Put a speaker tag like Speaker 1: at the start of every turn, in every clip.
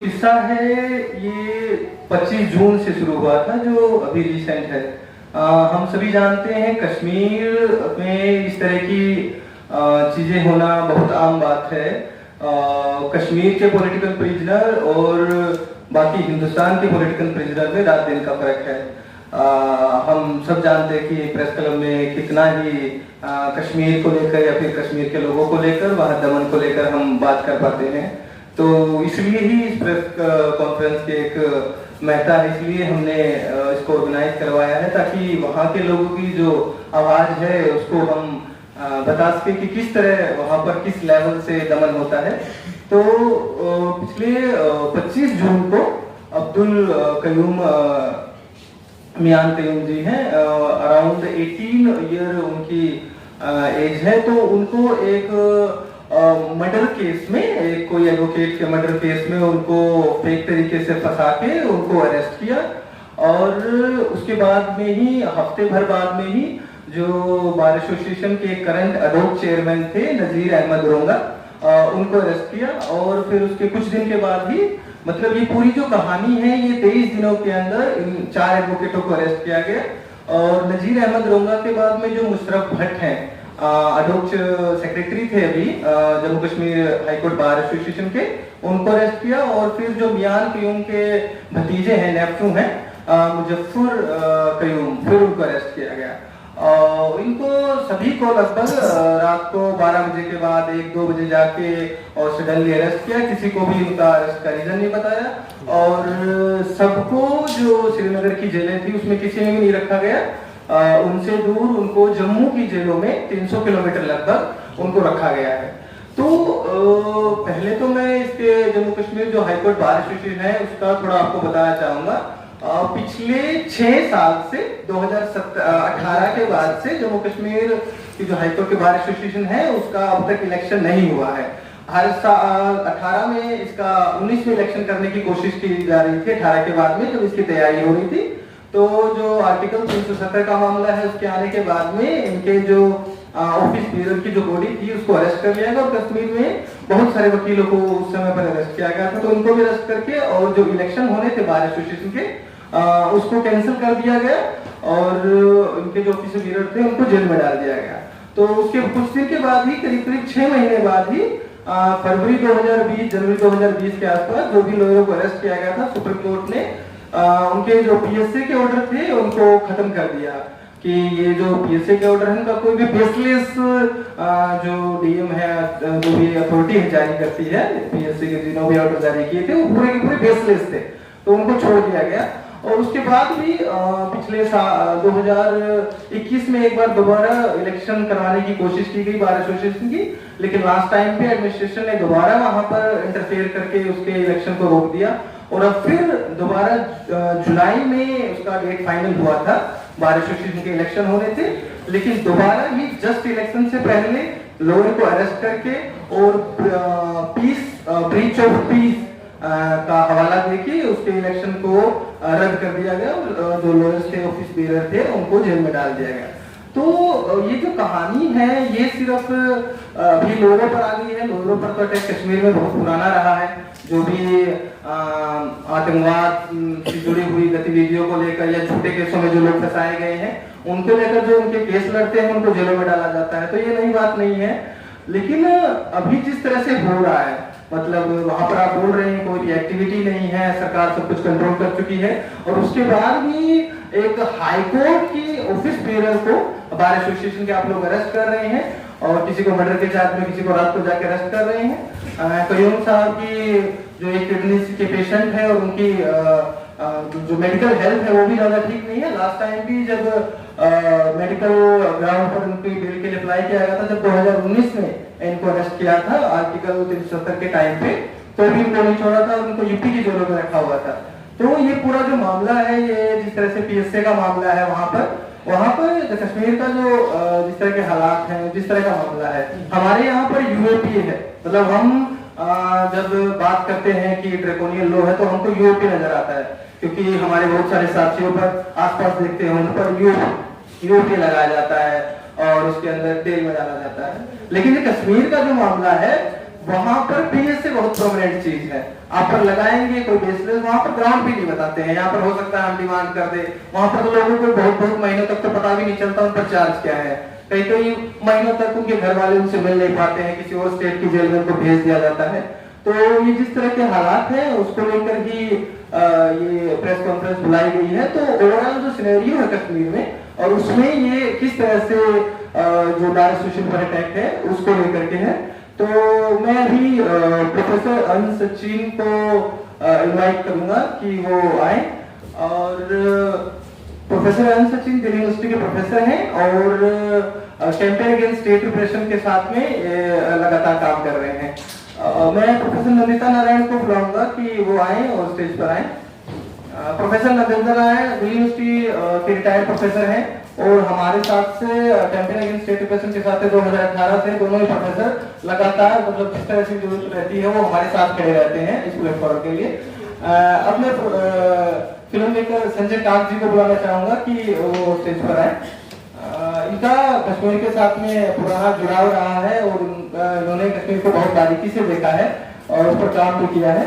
Speaker 1: किस्सा है ये 25 जून से शुरू हुआ था जो अभी रिसेंट है। हम सभी जानते हैं कश्मीर में इस तरह की चीज़ें होना बहुत आम बात है। कश्मीर के पॉलिटिकल प्रिजनर और बाकी हिंदुस्तान के पॉलिटिकल प्रिजनर में रात दिन का फर्क है। हम सब जानते हैं कि प्रेस क्लब में कितना ही कश्मीर को लेकर या फिर कश्मीर के लोगों को लेकर, वहाँ दमन को लेकर हम बात कर पाते हैं। तो इसलिए ही इस प्रेस कॉन्फ्रेंस के एक महत्व है, इसलिए हमने इसको ऑर्गेनाइज करवाया है ताकि वहाँ के लोगों की जो आवाज़ है उसको हम बता सके कि किस तरह वहाँ पर किस लेवल से दमन होता है। तो पिछले 25 जून को अब्दुल कयूम मियान कयूम जी हैं, अराउंड 18 ईयर उनकी एज है। तो उनको एक मर्डर केस में, एक कोई एडवोकेट के मर्डर केस में उनको फेक तरीके से फंसा के उनको अरेस्ट किया और उसके बाद में ही हफ्ते भर बाद में ही जो बार एसोसिएशन के करंट अडोक चेयरमैन थे नजीर अहमद रोंगा, उनको अरेस्ट किया। और फिर उसके कुछ दिन के बाद ही, मतलब ये पूरी जो कहानी है ये 23 दिनों के अंदर इन 4 एडवोकेटों को अरेस्ट किया गया। और नजीर अहमद रोंगा के बाद में जो मुशर्रफ भट्ट हैं, अडोक सेक्रेटरी थे अभी Jammu Kashmir high court bar association के, उनको अरेस्ट किया। और फिर जो मियान कयूम के भतीजे हैं, नेफ्यू हैं मुजफ्फर कयूम, फिर उनको अरेस्ट किया गया। इनको सभी को लगभग रात को 12 बजे के बाद 1-2 बजे जाके और सडनली अरेस्ट किया। किसी को भी उनका अरेस्ट का रीजन नहीं बताया और सबको जो श्रीनगर की जेलें थी उसमें किसी में भी नहीं रखा गया। उनसे दूर उनको जम्मू की जेलों में 300 किलोमीटर लगभग उनको रखा गया है। तो पहले तो मैं इसके जम्मू कश्मीर जो हाईकोर्ट बार एसोसिएशन है उसका थोड़ा आपको बताना चाहूंगा। पिछले 6 साल से 2018 के बाद से जम्मू कश्मीर की जो हाईकोर्ट के बार एसोसिएशन है उसका अब तक इलेक्शन नहीं हुआ है। हर साल 18 में इसका 19 में इलेक्शन करने की कोशिश की जा रही थी, 18 के बाद में जब इसकी तैयारी हो रही थी। तो जो आर्टिकल 370 का मामला है उसके आने के बाद में इनके जो ऑफिस ब्यूरो की जो बॉडी थी उसको अरेस्ट कर लिया गया और कश्मीर में बहुत सारे वकीलों को उस समय पर अरेस्ट किया गया था। तो उनको भी अरेस्ट करके और जो इलेक्शन होने थे बार एसोसिएशन के उसको कैंसिल कर दिया गया और उनके जो ऑफिस ब्यूरो थे उनको जेल में डाल दिया गया। तो उसके कुछ दिन के बाद ही, करीब 6 महीने बाद ही, फरवरी 2020 जनवरी 2020 के आसपास जो भी लोगों को अरेस्ट किया गया था, सुप्रीम कोर्ट ने उनके जो पीएसए के ऑर्डर थे उनको खत्म कर दिया कि ये जो पीएसए के ऑर्डर है उनका कोई भी बेसलेस, जो डीएम है, जो भी अथॉरिटी जारी करती है, पीएसए के जिन्होंने भी ऑर्डर जारी किए थे वो पूरे के पूरे बेसलेस थे, तो उनको छोड़ दिया गया। और उसके बाद भी पिछले 2021 में एक बार दोबारा इलेक्शन करवाने की कोशिश की गई बार एसोसिएशन की, लेकिन लास्ट टाइम पे एडमिनिस्ट्रेशन ने दोबारा वहां पर इंटरफेयर करके उसके इलेक्शन को रोक दिया। और अब फिर दोबारा जुलाई में उसका डेट फाइनल हुआ था, बार एसोसिएशन के इलेक्शन होने थे, लेकिन दोबारा ही जस्ट इलेक्शन से पहले लोगों को अरेस्ट करके और ब्रीच ऑफ पीस का हवाला देके उसके इलेक्शन को रद्द कर दिया गया और जो लोअर्स थे, ऑफिस बेरर थे, उनको जेल में डाल दिया गया। तो ये जो कहानी है ये सिर्फ अभी लोगों पर आ गई है। लोगों पर तो अटैक कश्मीर में बहुत पुराना रहा है। जो भी आतंकवाद से जुड़ी हुई गतिविधियों को लेकर या झूठे केसों में जो लोग फंसाए गए हैं उनको लेकर जो उनके केस लड़ते हैं उनको जेलों में डाला जाता है, तो ये नई बात नहीं है। लेकिन अभी जिस तरह से हो रहा है, मतलब वहां पर आप बोल रहे हैं कोई भी एक्टिविटी नहीं है, सरकार सब कुछ कंट्रोल कर चुकी है और उसके बाद भी एक हाईकोर्ट की ऑफिस बेरर को बार एसोसिएशन के आप लोग अरेस्ट कर रहे हैं और किसी को मर्डर के चार्ज में, किसी को रात को जाके अरेस्ट कर रहे हैं। कयूम साहब की जो एक किडनी के पेशेंट है और उनकी जो मेडिकल हेल्थ है वो भी ज्यादा ठीक नहीं है। लास्ट टाइम भी जब मेडिकल ग्राउंड पर उनकी बेल के लिए अप्लाई किया गया था, जब 2019 में इनको अरेस्ट किया था आर्टिकल 370 के टाइम पे, तो भी इनको नहीं छोड़ा था और उनको यूपी की जेलों में रखा हुआ था। तो ये पूरा जो मामला है, ये जिस तरह से पीएसए का मामला है, वहां पर कश्मीर का जो जिस तरह के हालात हैं, जिस तरह का मामला है, हमारे यहाँ पर यूएपी है। मतलब हम जब बात करते हैं कि ड्रैकोनियन लॉ है तो हमको यूएपी नजर आता है, क्योंकि हमारे बहुत सारे साथियों पर आसपास देखते हैं उन पर यूएपी लगाया जाता है और उसके अंदर तेल में डाला जाता है। लेकिन ये कश्मीर का जो मामला है वहां पर पीएसए बहुत प्रोमिनेंट चीज है। आप पर लगाएंगे कोई बेसलेस, वहां पर ग्राउंड भी नहीं बताते हैं। यहाँ पर हो सकता है हम डिमांड कर दे, वहां पर तो लोगों को बहुत बहुत महीनों तक तो पता भी नहीं चलता उन पर चार्ज क्या है। कई कई महीनों तक उनके घर वाले उनसे मिल नहीं पाते हैं, किसी और स्टेट की जेल में उनको भेज दिया जाता है। तो ये जिस तरह के हालात हैं उसको लेकर ही ये प्रेस कॉन्फ्रेंस बुलाई गई है। तो ओवरऑल जो सिनेरियो है कश्मीर में और उसमें ये किस तरह से जो दार एसोसिएशन पर अटैक है उसको लेकर के है। तो मैं अभी प्रोफेसर अन सचिन को इनवाइट करूंगा कि वो आए। और प्रोफेसर अन सचिन दिल्ली यूनिवर्सिटी के प्रोफेसर हैं और कैंपेन अगेंस्ट स्टेट रिप्रेशन के साथ में लगातार काम कर रहे हैं। मैं प्रोफेसर नंदिता नारायण को बुलाऊंगा कि वो आए और स्टेज पर आए। प्रोफेसर नंदिता नारायण दिल्ली यूनिवर्सिटी के रिटायर्ड प्रोफेसर हैं और हमारे साथ से कैंपेन अगेंस्ट स्टेट रिप्रेशन के साथ 2018 से दोनों ही प्रोफेसर लगातार मतलब जिस तरह से जरूरत रहती है वो हमारे साथ खड़े रहते हैं इस प्लेटफॉर्म के लिए। अब मैं फिल्म मेकर संजय कांत जी को बुलाना चाहूंगा कि वो स्टेज पर आए। इनका कश्मीर के साथ में पुराना जुड़ाव रहा है और इन्होंने कश्मीर को बहुत बारीकी से देखा है और उस पर काम भी किया है।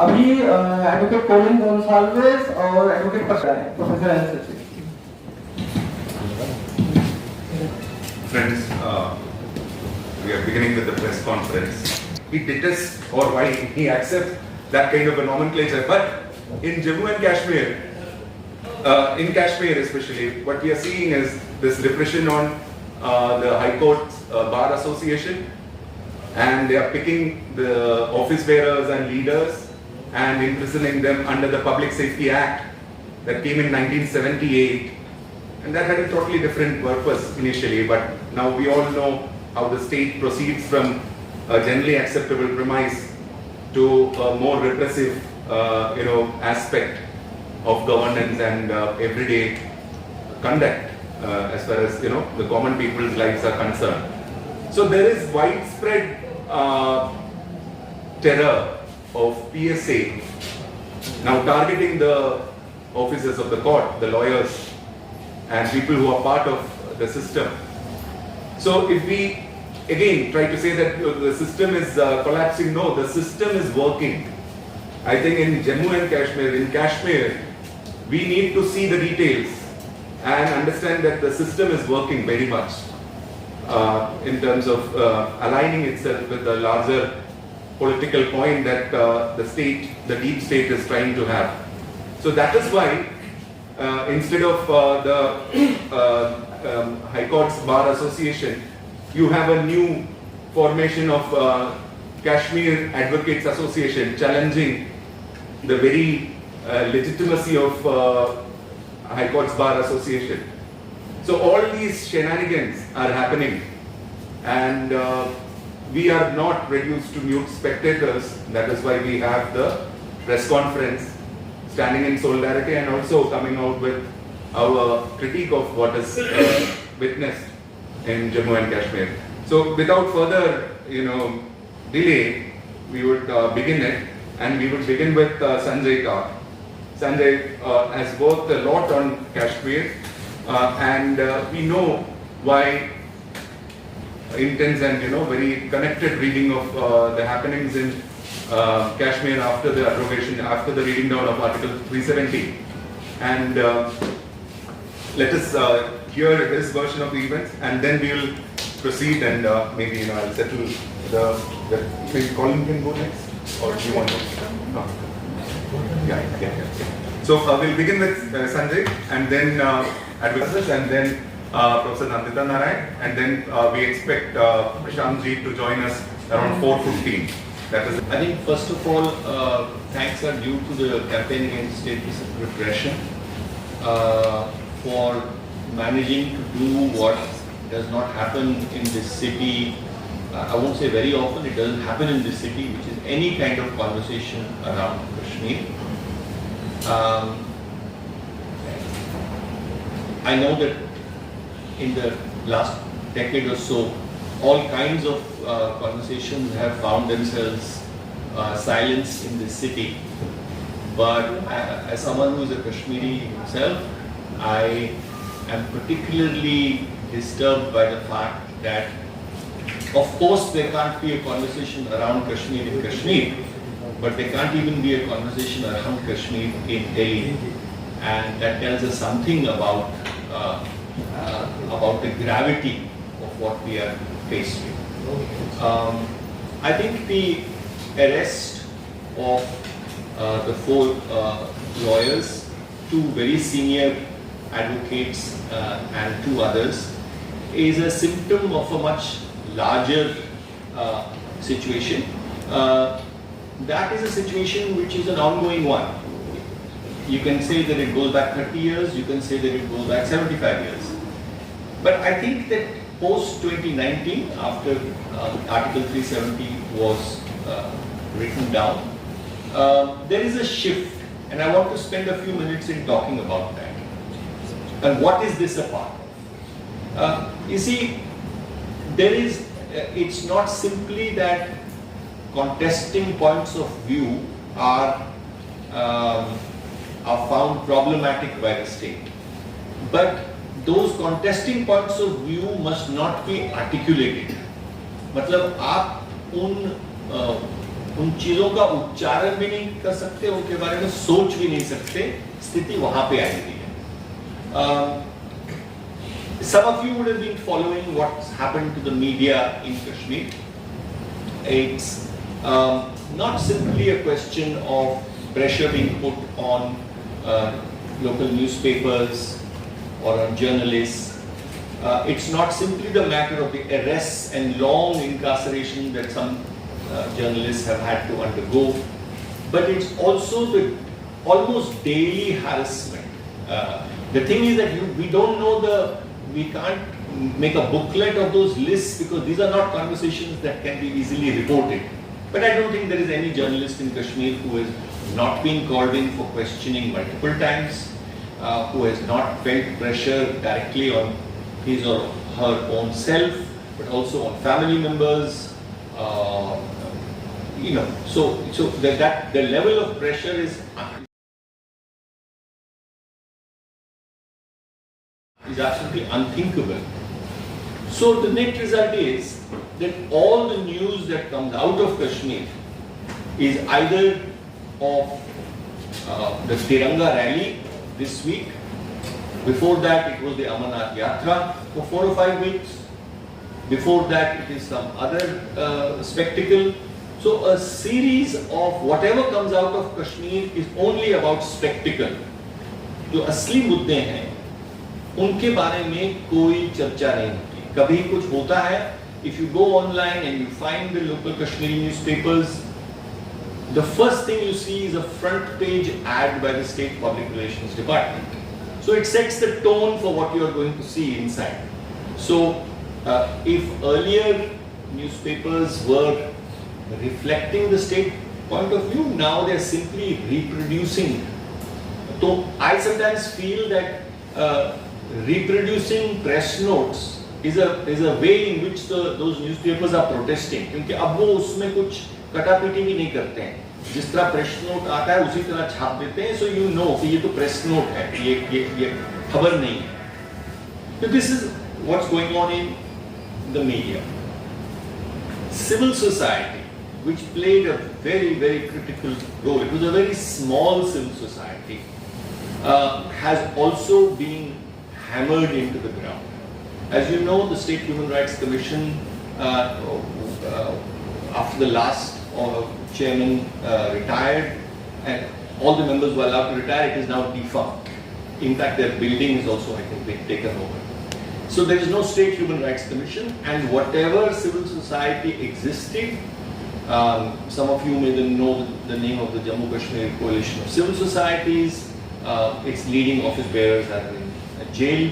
Speaker 1: अभी एडवोकेट कोलिन गोंसाल्वेस और advocate professor N Sachin.
Speaker 2: Friends, we are beginning with the press conference. He detests or why he accepts that kind of a nomenclature, but in Jammu and Kashmir, in Kashmir especially, what we are seeing is this repression on the High Court Bar Association, and they are picking the office bearers and leaders and imprisoning them under the Public Safety Act that came in 1978, and that had a totally different purpose initially, but now we all know how the state proceeds from a generally acceptable premise to a more repressive aspect of governance and everyday conduct as far as the common people's lives are concerned. So there is widespread terror of PSA now targeting the officers of the court, the lawyers and people who are part of the system. So if we again try to say that the system is collapsing, no, the system is working. I think in Jammu and Kashmir, in Kashmir, we need to see the details and understand that the system is working very much in terms of aligning itself with the larger political point that the state, the deep state is trying to have. So that is why instead of the High Court's Bar Association, you have a new formation of Kashmir Advocates Association challenging the very legitimacy of High Court's Bar Association. So all these shenanigans are happening, and we are not reduced to mute spectators. That is why we have the press conference, standing in solidarity and also coming out with our critique of what is witnessed in Jammu and Kashmir. So without further delay, we would begin it, and we would begin with Sanjay Kaur. Sanjay has worked a lot on Kashmir, and we know why intense and very connected reading of the happenings in Kashmir after the abrogation, after the reading down of Article 370. And let us hear his version of the events, and then we will proceed, and maybe I'll settle the maybe Colin can go next, or do you want to? No. Yeah. So we'll begin with Sanjay, and then advocates, and then Professor Nandita Narayan, and then we expect Prashant Ji to join us around 4:15. That is.
Speaker 3: I think first of all, thanks are due to the campaign against state repression for managing to do what does not happen in this city. I won't say very often, it doesn't happen in this city, which is any kind of conversation around Kashmir. I know that in the last decade or so, all kinds of conversations have found themselves silenced in this city. But as someone who is a Kashmiri himself, I am particularly disturbed by the fact that Of course, there can't be a conversation around Kashmir in Kashmir, but there can't even be a conversation around Kashmir in Delhi, and that tells us something about the gravity of what we are faced with. I think the arrest of the four lawyers, two very senior advocates and two others, is a symptom of a much larger situation. That is a situation which is an ongoing one. You can say that it goes back 30 years, you can say that it goes back 75 years. But I think that post 2019, after Article 370 was written down, there is a shift, and I want to spend a few minutes in talking about that. And what is this a part of? You see, there is, it's not simply that contesting points of view are found problematic by the state, but those contesting points of view must not be articulated. मतलब आप उन चीजों का उच्चारण भी नहीं कर सकते, उनके बारे में सोच भी नहीं सकते, स्थिति वहां पे आई हुई है. Some of you would have been following what's happened to the media in Kashmir. It's not simply a question of pressure being put on local newspapers or on journalists. It's not simply the matter of the arrests and long incarceration that some journalists have had to undergo, but it's also the almost daily harassment. The thing is that we don't know we can't make a booklet of those lists because these are not conversations that can be easily reported. But I don't think there is any journalist in Kashmir who has not been called in for questioning multiple times, who has not felt pressure directly on his or her own self, but also on family members. So that the level of pressure is absolutely unthinkable. So the net result is that all the news that comes out of Kashmir is either of the Tiranga rally this week. Before that it was the Amarnath Yatra for 4 or 5 weeks. Before that it is some other spectacle. So a series of whatever comes out of Kashmir is only about spectacle. जो असली मुद्दे हैं उनके बारे में कोई चर्चा नहीं होती. कभी कुछ होता है, if you go online and you find the local Kashmiri newspapers, the first thing you see is a front page ad by the state public relations department. So it sets the tone for what you are going to see inside. So if earlier newspapers were reflecting the state point of view, now they are simply reproducing. So I sometimes feel that reproducing press notes is a way in which those newspapers are protesting, क्योंकि अब वो उसमें कुछ कटापीटी भी नहीं करते हैं. जिस तरह प्रेस नोट आता है उसी तरह छाप देते हैं. So you know कि ये तो प्रेस नोट है, ये खबर नहीं है. So this is what's going on in the media. Civil society, which played a very, very critical role, it was a very small civil society, has also been hammered into the ground. As you know, the State Human Rights Commission, after the last chairman retired, and all the members were allowed to retire, it is now defunct. In fact, their building is also, I think, being taken over. So there is no State Human Rights Commission, and whatever civil society existed, some of you may know the name of the Jammu Kashmir Coalition of Civil Societies. Its leading office bearers are in jail.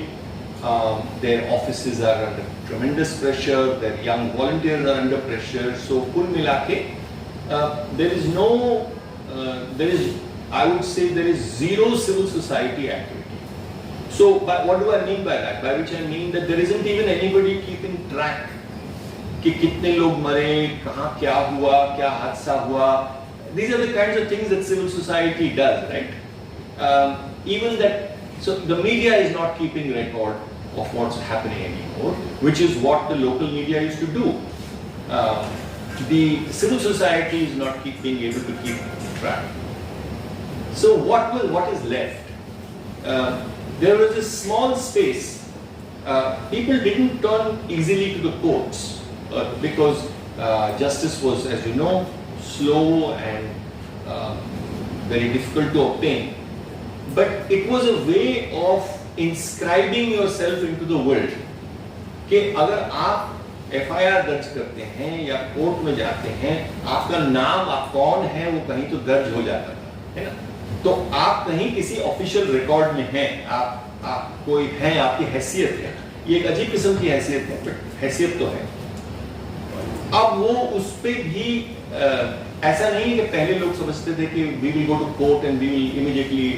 Speaker 3: Their offices are under tremendous pressure. Their young volunteers are under pressure. So, kul milake, I would say there is zero civil society activity. So, what do I mean by that? By which I mean that there isn't even anybody keeping track कि कितने लोग मरे, कहाँ क्या हुआ, क्या हादसा हुआ. These are the kinds of things that civil society does, right? Even that, so the media is not keeping record of what's happening anymore, which is what the local media used to do. the civil society is not being able to keep track. So what is left? There was a small space. People didn't turn easily to the courts because justice was, as you know, slow and very difficult to obtain. But it was a way of inscribing yourself into the world. कि अगर आप FIR दर्ज करते हैं या court में जाते हैं, आपका नाम, आप कौन है, वो कहीं तो दर्ज हो जाता था, है ना? तो आप कहीं किसी ऑफिशियल रिकॉर्ड में हैं, आप कोई हैं, आपकी हैसियत है। ये एक अजीब किस्म की हैसियत है, बट हैसियत तो है। अब वो उस पे भी ऐसा नहीं है कि पहले लोग समझते थे कि we will go to court and we will immediately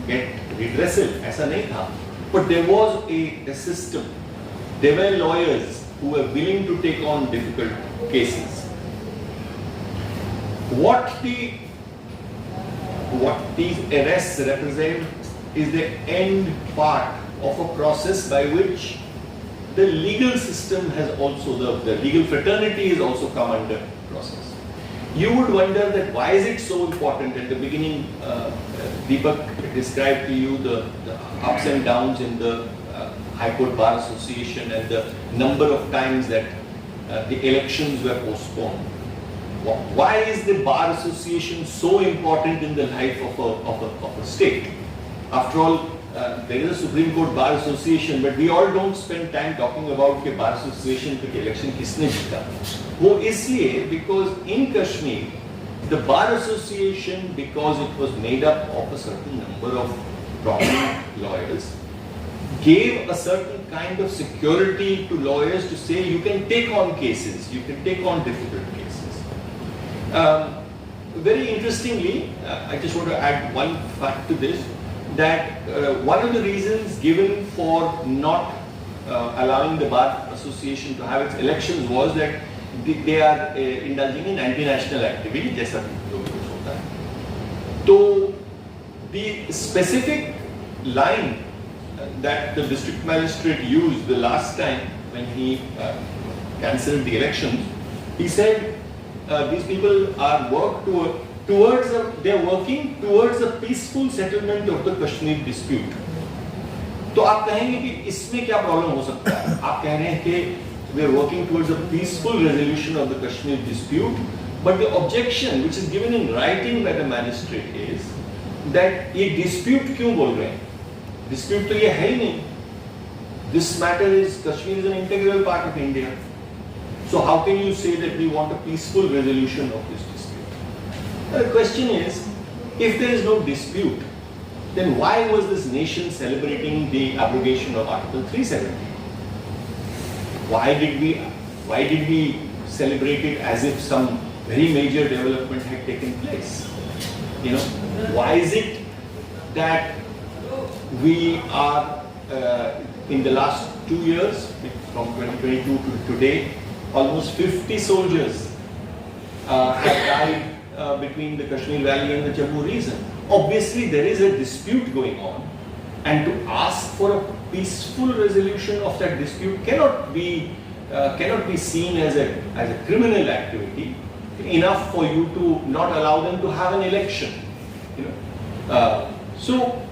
Speaker 3: get redressal, ऐसा नहीं था। But there was a system. There were lawyers who were willing to take on difficult cases. What these arrests represent is the end part of a process by which the legal system has also, the legal fraternity has also come under process. You would wonder that why is it so important? At the beginning, Deepak described to you the ups and downs in the High Court Bar Association and the number of times that the elections were postponed. Why is the Bar Association so important in the life of a state? After all, there is a Supreme Court Bar Association, but we all don't spend time talking about the Bar Association के election किसने जीता. वो इसलिए because in Kashmir, the Bar Association, because it was made up of a certain number of prominent lawyers, gave a certain kind of security to lawyers to say you can take on cases, you can take on difficult cases. Very interestingly, I just want to add one fact to this, that one of the reasons given for not allowing the Bar Association to have its elections was that they are indulging in anti-national activity, जैसा लोगों को होता है. तो the specific line that the district magistrate used the last time when he cancelled the elections, he said these people are they are working towards a peaceful settlement of the Kashmir dispute. तो आप कहेंगे कि इसमें क्या problem हो सकता है? आप कह रहे हैं कि we are working towards a peaceful resolution of the Kashmir dispute, but the objection which is given in writing by the magistrate is that ये dispute क्यों बोल रहे हैं? Dispute तो ये है ही नहीं. This matter is, Kashmir is an integral part of India. So how can you say that we want a peaceful resolution of this dispute? The question is, if there is no dispute, then why was this nation celebrating the abrogation of Article 370? Why did we celebrate it as if some very major development had taken place? You know, why is it that we are in the last 2 years, from 2022 to today, almost 50 soldiers have died between the Kashmir Valley and the Jammu region. Obviously, there is a dispute going on, and to ask for a peaceful resolution of that dispute cannot be seen as a criminal activity. Enough for you to not allow them to have an election. You know, so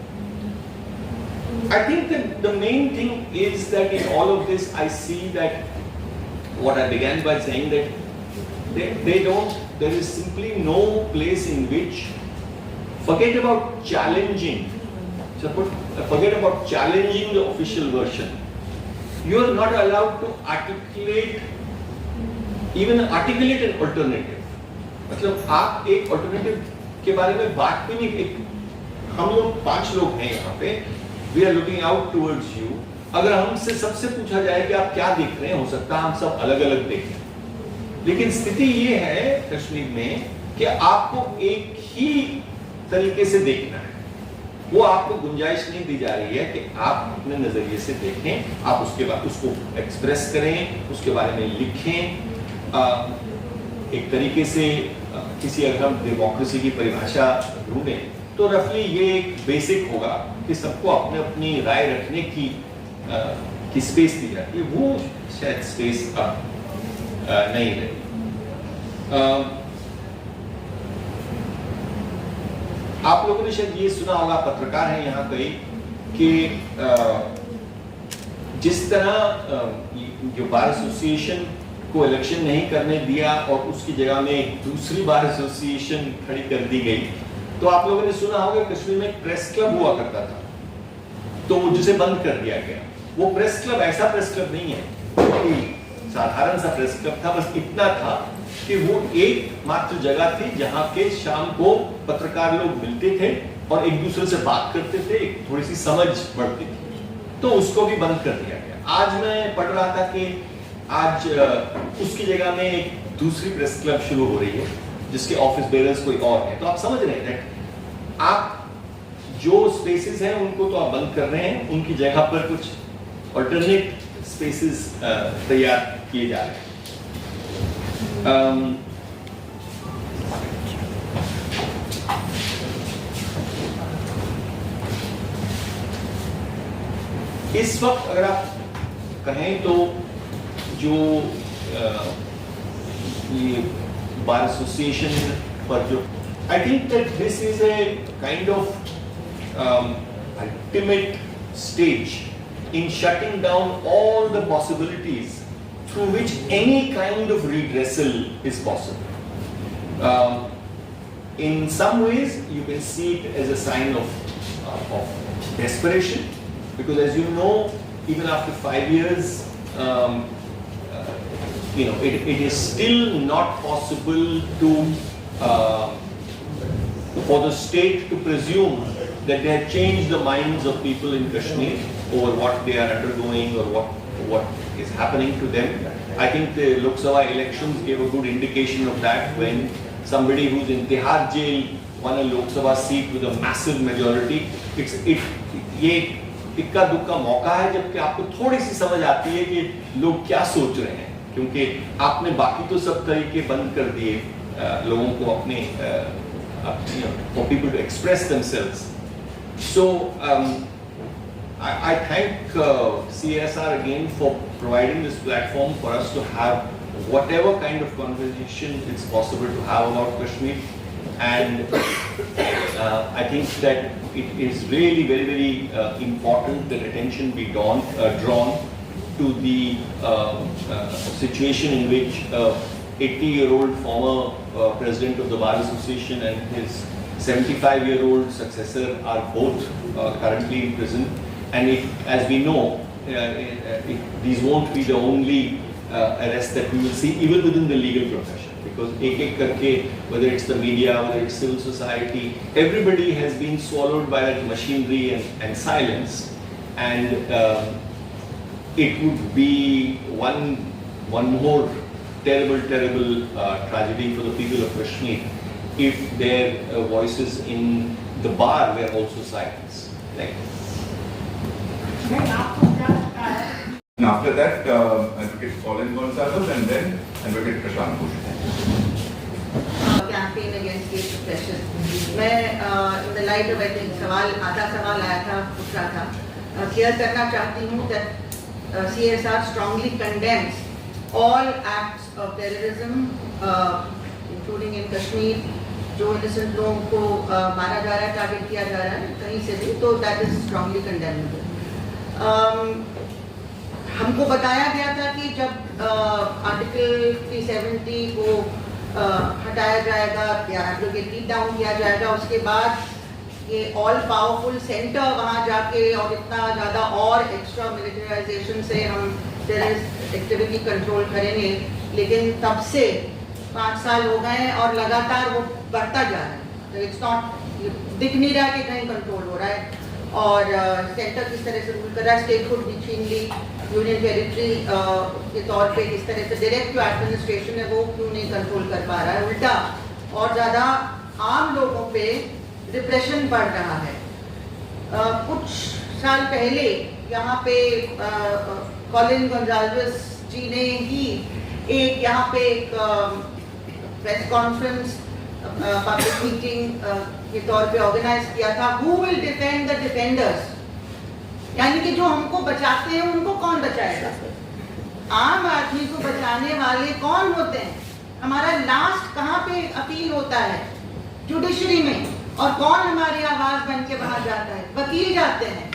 Speaker 3: I think that the main thing is that in all of this, I see that what I began by saying that there is simply no place in which, forget about challenging the official version. You are not allowed to articulate an alternative. मतलब आप एक alternative के बारे में बात भी नहीं, हम लोग 5 लोग हैं यहाँ पे, we are looking out towards you. अगर हमसे सबसे पूछा जाए कि आप क्या देख रहे हैं, हो सकता है हम सब अलग अलग देखें, लेकिन स्थिति ये है कश्मीर में कि आपको एक ही तरीके से देखना है. वो आपको गुंजाइश नहीं दी जा रही है कि आप अपने नजरिए से देखें, आप उसके बाद उसको एक्सप्रेस करें, उसके बारे में लिखें. एक तरीके से किसी अगर हम डेमोक्रेसी की परिभाषा ढूंढें तो रफली ये एक बेसिक होगा कि सबको अपने अपनी राय रखने की स्पेस दी जाती है. वो शायद स्पेस अब नहीं रही। आप लोगों ने शायद ये सुना होगा, पत्रकार हैं यहाँ कई, कि जिस तरह जो बार एसोसिएशन को इलेक्शन नहीं करने दिया और उसकी जगह में एक दूसरी बार एसोसिएशन खड़ी कर दी गई, तो आप लोगों ने सुना होगा कश्मीर में एक प्रेस क्लब हुआ करता था, तो जिसे बंद कर दिया गया। वो प्रेस क्लब ऐसा प्रेस क्लब नहीं है, कि साधारण सा प्रेस क्लब था, बस इतना था कि वो एकमात्र जगह थी जहां के शाम को पत्रकार लोग मिलते थे और एक दूसरे से बात करते थे, थोड़ी सी समझ बढ़ती थी, तो उसको भी बंद कर दिया गया। आज मैं पढ़ रहा था कि आज उसकी जगह में एक दूसरी प्रेस क्लब शुरू हो रही है जिसके ऑफिस बेरर्स कोई और है। तो आप समझ रहे हैं, आप जो स्पेसेस हैं उनको तो आप बंद कर रहे हैं, उनकी जगह पर कुछ अल्टरनेट स्पेसेस तैयार किए जा रहे हैं। इस वक्त अगर आप कहें तो जो ये बार एसोसिएशन पर जो I think that this is a kind of ultimate stage in shutting down all the possibilities through which any kind of redressal is possible. In some ways, you can see it as a sign of desperation, because as you know, even after 5 years, it is still not possible to for the state to presume that they have changed the minds of people in Kashmir over what they are undergoing or what is happening to them. I think the Lok Sabha elections gave a good indication of that, when somebody who's in Tihar jail won a Lok Sabha seat with a massive majority. ये इक्का दुक्का मौका है जबकि आपको थोड़ी सी समझ आती है कि लोग क्या सोच रहे हैं, क्योंकि आपने बाकी तो सब तरीके बंद कर दिए लोगों को अपने for people to express themselves. So I thank CSR again for providing this platform for us to have whatever kind of conversation it's possible to have about Kashmir, and I think that it is really very, very important that attention be drawn to the situation in which 80-year-old former president of the Bar Association and his 75-year-old successor are both currently in prison. And as we know, these won't be the only arrests that we will see, even within the legal profession. Because ek karke, whether it's the media, whether it's civil society, everybody has been swallowed by that machinery and silence. And it would be one more terrible tragedy for the people of Kashmir if their voices in the bar were also silenced. Thank you.
Speaker 2: After that, Advocate Colin Gonsalves and then Advocate Prashant Bhushan.
Speaker 4: Campaign against gay suppression. मैं in the light of I think आधा सवाल आया था, पूछ रहा था, clear करना चाहती हूँ that CSR strongly condemns all acts of terrorism, including in Kashmir, जो innocent लोगों को मारा जा रहा है, टारगेट किया जा रहा है कहीं से भी, तो that is strongly condemnable. हमको बताया गया था कि जब आर्टिकल 370 को हटाया जाएगा या एब्रोगेट डाउन किया जाएगा, उसके बाद ये ऑल पावरफुल सेंटर वहाँ जाके और इतना ज़्यादा और एक्स्ट्रा मिलिटराइजेशन से हम टेररिस्ट एक्टिविटी कंट्रोल करेंगे, लेकिन तब से 5 साल हो गए और लगातार वो बढ़ता जा रहा है। तो इट्स नॉट, दिख नहीं रहा कि कहीं कंट्रोल हो रहा है, और सेंटर किस तरह से रूल कर रहा है, स्टेटहुड बिटवीन यूनियन टेरिटरी के तौर पे किस तरह से डायरेक्ट जो एडमिनिस्ट्रेशन है वो क्यों नहीं कंट्रोल कर पा रहा है, उल्टा और ज़्यादा आम लोगों पे रिप्रेशन बढ़ रहा है। कुछ साल पहले यहाँ पे कॉलिन गोंजाल्वेस जी ने ही एक यहाँ पे एक प्रेस कॉन्फ्रेंस पब्लिक मीटिंग के तौर पे ऑर्गेनाइज किया था, who will defend the defenders, यानी कि जो हमको बचाते हैं उनको कौन बचाएगा। आम आदमी को बचाने वाले कौन होते हैं? हमारा लास्ट कहाँ पे अपील होता है? जुडिशरी में। और कौन हमारी आवाज बन के वहां जाता है? वकील जाते हैं।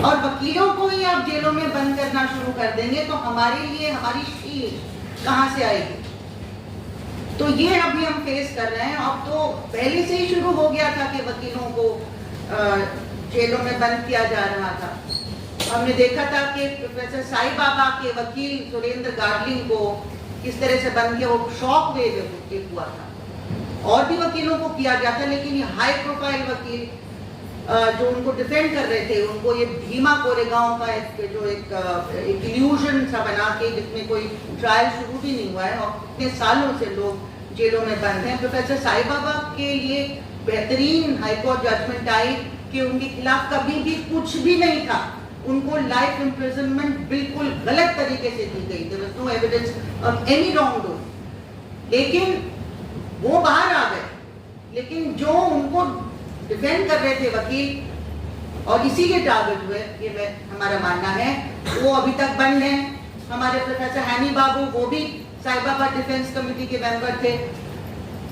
Speaker 4: और वकीलों को ही आप जेलों में बंद करना शुरू कर देंगे तो हमारे लिए हमारी शील्ड कहाँ से आएगी? तो ये अभी हम फेस कर रहे हैं। अब तो पहले से ही शुरू हो गया था कि वकीलों को जेलों में बंद किया जा रहा था। हमने देखा था कि प्रोफेसर साई बाबा के वकील सुरेंद्र गार्लिंग को किस तरह से बंद किया, वो शॉक वेव हुआ था। और भी वकीलों को किया गया था, लेकिन ये हाई प्रोफाइल वकील जो उनको डिफेंड कर रहे थे, उनको ये भीमा कोरेगांव का एक इल्यूजन सा बना के, जिसमें कोई ट्रायल शुरू भी नहीं हुआ है और इतने सालों से लोग जेलों में बंद हैं। प्रोफेसर साई बाबा के लिए बेहतरीन हाईकोर्ट जजमेंट आई कि उनके खिलाफ कभी भी कुछ भी नहीं था, उनको लाइफ इम्प्रिजनमेंट बिल्कुल गलत तरीके से दी गई। There was no evidence of any wrongdoing. लेकिन वो बाहर आ गए, लेकिन जो उनको डिफेंड कर रहे थे वकील और इसीलिए टारगेट हुए, ये हमारा मानना है, वो अभी तक बंद हैं। हमारे प्रोफेसर हैनी बाबू, वो भी साई बाबा डिफेंस कमेटी के मेंबर थे,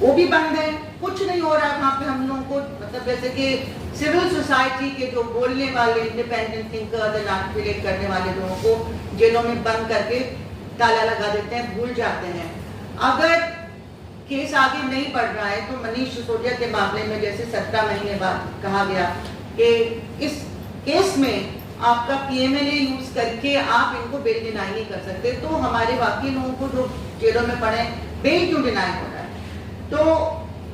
Speaker 4: वो भी बंद है। कुछ नहीं हो रहा वहाँ पे हम लोगों को, मतलब जैसे कि सिविल सोसाइटी के जो बोलने वाले इंडिपेंडेंट थिंकर्स एंड आर्टिकुलेट करने वाले लोगों को जेलों में बंद करके ताला लगा देते हैं, भूल जाते हैं। अगर केस आगे नहीं बढ़ रहा है तो मनीष सिसोदिया के मामले में जैसे 17 महीने बाद कहा गया कि इस केस में आपका पीएमएलए यूज करके आप इनको बेल डिनाई नहीं कर सकते, तो हमारे बाकी लोगों को जो जेलों में पड़े बेल क्यों डिनाई हो रहा है? तो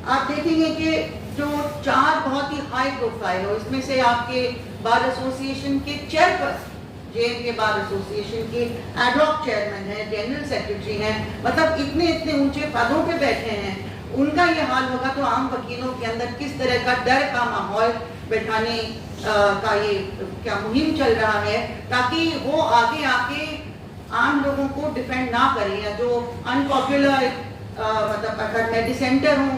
Speaker 4: आप देखेंगे कि जो 4 बहुत ही हाई प्रोफाइल हो, इसमें से आपके बार एसोसिएशन के चेयरपर्सन, जेएम के बार एसोसिएशन के एडहॉक चेयरमैन है, जनरल सेक्रेटरी हैं, मतलब इतने ऊंचे पदों पे बैठे हैं, उनका ये हाल होगा तो आम वकीलों के अंदर किस तरह का डर का माहौल बैठाने का ये क्या मुहिम चल रहा है, ताकि वो आगे आके आम लोगों को डिफेंड ना करें। या जो अनपॉपुलर मतलब अगर मैं डिसेंटर हूँ,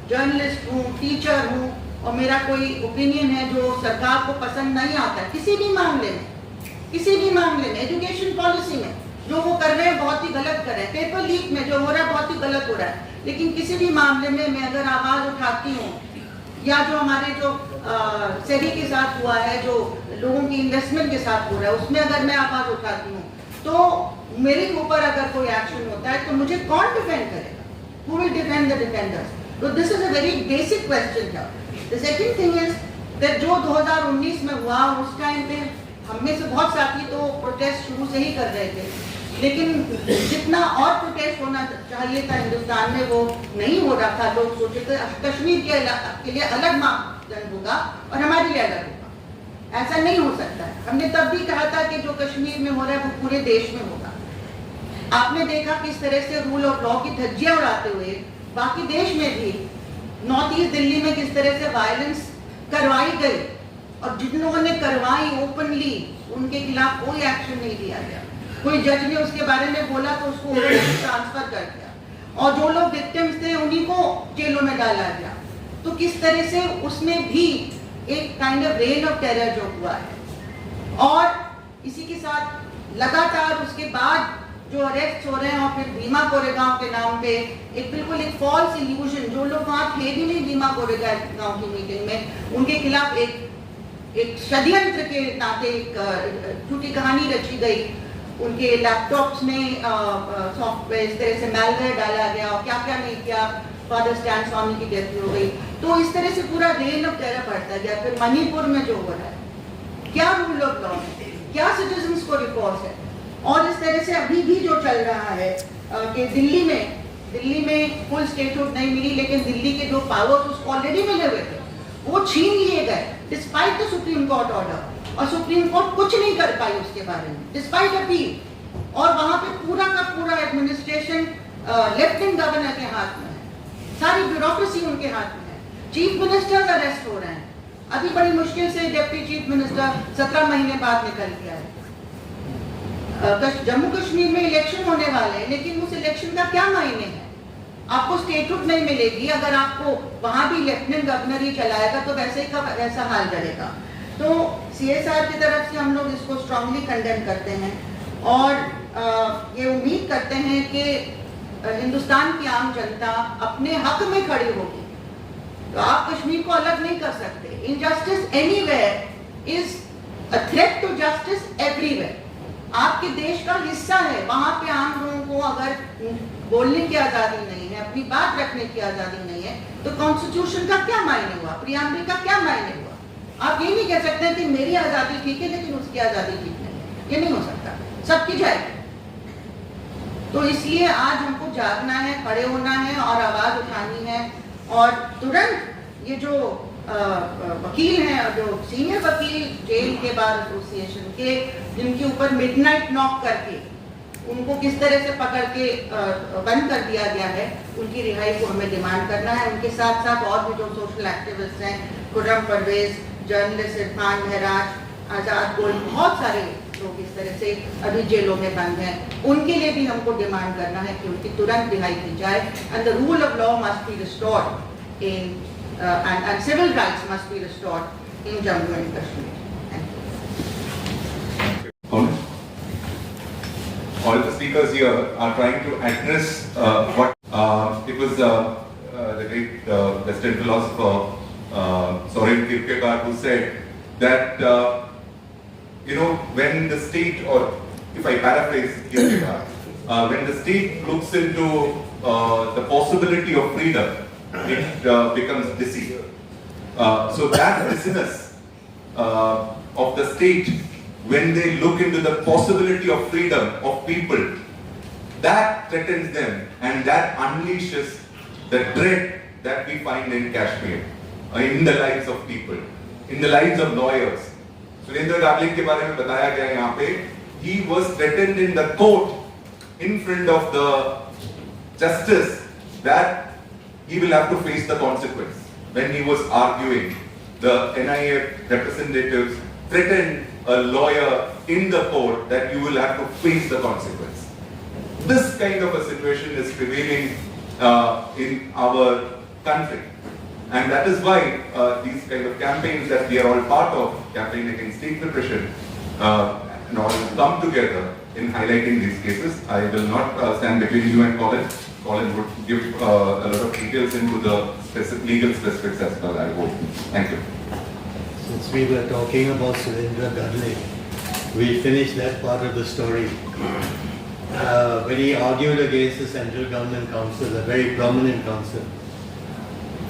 Speaker 4: जर्नलिस्ट हूँ, टीचर हूँ और मेरा कोई ओपिनियन है जो सरकार को पसंद नहीं आता, किसी भी मामले में, एजुकेशन पॉलिसी में जो वो कर रहे हैं बहुत ही गलत कर रहे हैं, पेपर लीक में जो हो रहा है बहुत ही गलत हो रहा है, लेकिन किसी भी मामले में मैं अगर आवाज उठाती हूँ, या जो हमारे जो सेबी के साथ हुआ है, जो लोगों की इन्वेस्टमेंट के साथ हो रहा है, उसमें अगर मैं आवाज उठाती हूँ तो मेरे ऊपर अगर कोई एक्शन होता है तो मुझे कौन डिफेंड करेगा? Who will defend the defenders? So this is a very basic question here. The second thing is that जो 2019 में हुआ उस टाइम पे हम में से बहुत साथी तो प्रोटेस्ट शुरू से ही कर रहे थे, लेकिन जितना और प्रोटेस्ट होना चाहिए था हिंदुस्तान में वो नहीं हो रहा था। लोग सोचे थे कश्मीर के लिए अलग मापदंड होगा और हमारे लिए अलग होगा, ऐसा नहीं हो सकता है। हमने तब भी कहा था कि जो कश्मीर में हो रहा है वो पूरे देश में होगा। आपने देखा किस तरह से रूल ऑफ लॉ की धज्जियां उड़ाते हुए बाकी देश में भी, नॉर्थ ईस्ट दिल्ली में किस तरह से वायलेंस करवाई गई और जिन लोगों ने करवाई ओपनली उनके खिलाफ कोई एक्शन नहीं लिया गया। कोई जज ने उसके बारे में बोला तो उसको ट्रांसफर कर दिया, और जो लोग विक्टिम्स थे उन्हीं को जेलों में डाला गया। तो किस तरह से उसमें भी एक kind of rain of terror जो हुआ है, और इसी के साथ लगातार उसके बाद जो अरेस्ट हो रहे हैं, और फिर भीमा कोरेगांव के नाम पे एक बिल्कुल एक फॉल्स इल्यूजन, जो लोग वहाँ थे भी नहीं भीमा कोरेगांव की मीटिंग में, उनके खिलाफ एक षड्यंत्र के नाते एक झूठी कहानी रची गई। उनके लैपटॉप्स में सॉफ्टवेयर इस तरह से मैलवेयर डाला गया और क्या क्या नहीं किया, फादर स्टैन स्वामी की डेथ हो गई। तो इस तरह से पूरा रेन ऑफ टेरर बढ़ता गया। फिर मणिपुर में जो हो रहा है, क्या रूल ऑफ लॉ है, क्या सिटीजन्स को रिकॉर्ड है, और इस तरह से अभी भी जो चल रहा है कि दिल्ली में फुल स्टेटहुड नहीं मिली, लेकिन दिल्ली के जो पावर्स उसको ऑलरेडी मिले हुए थे वो छीन लिए गए despite the supreme court order, और सुप्रीम कोर्ट कुछ नहीं कर पाई उसके बारे में डिस्पाइट अपील। और वहां पे पूरा का पूरा एडमिनिस्ट्रेशन लेफ्टिनेंट गवर्नर के हाथ में है, सारी ब्यूरोक्रेसी उनके हाथ में है। चीफ मिनिस्टर अरेस्ट हो रहे हैं, अभी बड़ी मुश्किल से डिप्टी चीफ मिनिस्टर 17 महीने बाद निकल गया है। जम्मू कश्मीर में इलेक्शन होने वाले हैं, लेकिन उस इलेक्शन का क्या मायने है? आपको स्टेटहुड नहीं मिलेगी अगर आपको वहां भी लेफ्टिनेंट गवर्नर ही चलाएगा, तो वैसे ही का वैसा हाल रहेगा। तो सीएसआर की तरफ से हम लोग इसको स्ट्रांगली कंडेम करते हैं। और ये उम्मीद करते हैं कि हिंदुस्तान की आम जनता अपने हक में खड़ी होगी। तो आप कश्मीर को अलग नहीं कर सकते। Injustice anywhere is a threat to justice everywhere. आपके देश का हिस्सा है, वहां पे आम लोगों को अगर बोलने की आजादी नहीं है, अपनी बात रखने की आजादी नहीं है, तो कॉन्स्टिट्यूशन का क्या मायने हुआ, प्रियम्बल का क्या मायने हुआ? आप ये नहीं कह सकते कि मेरी आजादी ठीक है लेकिन उसकी आजादी ठीक नहीं है, ये नहीं हो सकता, सबकी जाएगी। तो इसलिए आज हमको जागना है, खड़े होना है और आवाज उठानी है। और तुरंत ये जो वकील हैं, जो सीनियर वकील जेल के बार एसोसिएशन के, जिनके ऊपर मिडनाइट नॉक करके उनको किस तरह से पकड़ के बंद कर दिया गया है, उनकी रिहाई को हमें डिमांड करना है। उनके साथ साथ और भी जो सोशल एक्टिविस्ट हैं, खुर्रम परवेज, जर्नलिस्ट इरफान महराज, आजाद गोल, बहुत सारे लोग इस तरह से अभी जेलों में बंद हैं, उनके लिए भी हमको डिमांड करना है कि उनकी तुरंत रिहाई की जाए। And the rule of law must be restored in and civil rights must be restored in Jammu and Kashmir.
Speaker 2: All the speakers here are trying to address what it was the great Western philosopher Soren Kierkegaard who said that when the state, or if I paraphrase Kierkegaard, when the state looks into the possibility of freedom, it becomes dizzy. So that dizziness of the state, when they look into the possibility of freedom of people, that threatens them and that unleashes the dread that we find in Kashmir, in the lives of people, in the lives of lawyers. Surendra Gadling के बारे में बताया गया यहाँ पे, he was threatened in the court in front of the justice that he will have to face the consequence. When he was arguing, the NIA representatives threatened a lawyer in the court that you will have to face the consequence. This kind of a situation is prevailing in our country. And that is why these kind of campaigns that we are all part of, campaign against state repression, and all come together in highlighting these cases. I will not stand between you and Colin. Colin would give a lot of details into the legal specifics as well, I hope. Thank you.
Speaker 5: Since we were talking about Surendra Gadling, we'll finish that part of the story. When he argued against the Central Government Council, a very prominent council,